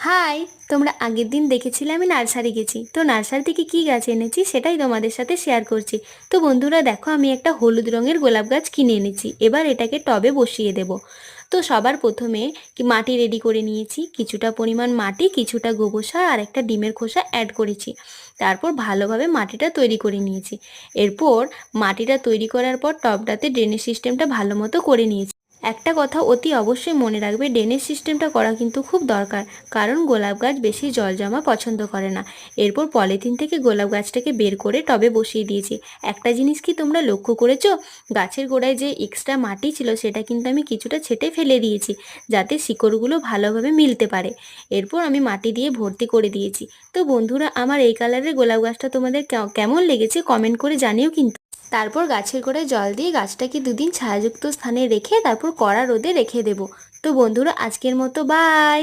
High, তোমরা আগের দিন দেখেছিলে আমি নার্সারি গেছি। তো নার্সারি থেকে কী গাছ এনেছি সেটাই তোমাদের সাথে শেয়ার করছি। তো বন্ধুরা দেখো, আমি একটা হলুদ রঙের গোলাপ গাছ কিনে এনেছি। এবার এটাকে টবে বসিয়ে দেব। তো সবার প্রথমে মাটি রেডি করে নিয়েছি, কিছুটা পরিমাণ মাটি, কিছুটা গোবর সার আর একটা ডিমের খোসা অ্যাড করেছি। তারপর ভালোভাবে মাটিটা তৈরি করে নিয়েছি। এরপর মাটিটা তৈরি করার পর টবটাতে ড্রেনেজ সিস্টেমটা ভালো মতো করে নিয়েছি। একটা কথা অতি অবশ্যই মনে রাখবে, ড্রেনেজ সিস্টেমটা করা কিন্তু খুব দরকার, কারণ গোলাপ গাছ বেশি জল জমা পছন্দ করে না। এরপর পলিথিন থেকে গোলাপ গাছটাকে বের করে টবে বসিয়ে দিয়েছি। একটা জিনিস কি তোমরা লক্ষ্য করেছো, গাছের গোড়ায় যে এক্সট্রা মাটি ছিল সেটা কিন্তু আমি কিছুটা ছেটে ফেলে দিয়েছি, যাতে শিকড়গুলো ভালোভাবে মিলতে পারে। এরপর আমি মাটি দিয়ে ভর্তি করে দিয়েছি। তো বন্ধুরা, আমার এই কালারের গোলাপ গাছটা তোমাদের কেমন লেগেছে কমেন্ট করে জানিও কিন্তু। তারপর গাছের গোড়ায় জল দিয়ে গাছটাকে দুদিন ছায়াযুক্ত স্থানে রেখে তারপর কড়া রোদে রেখে দেব। তো বন্ধুরা, আজকের মতো বাই।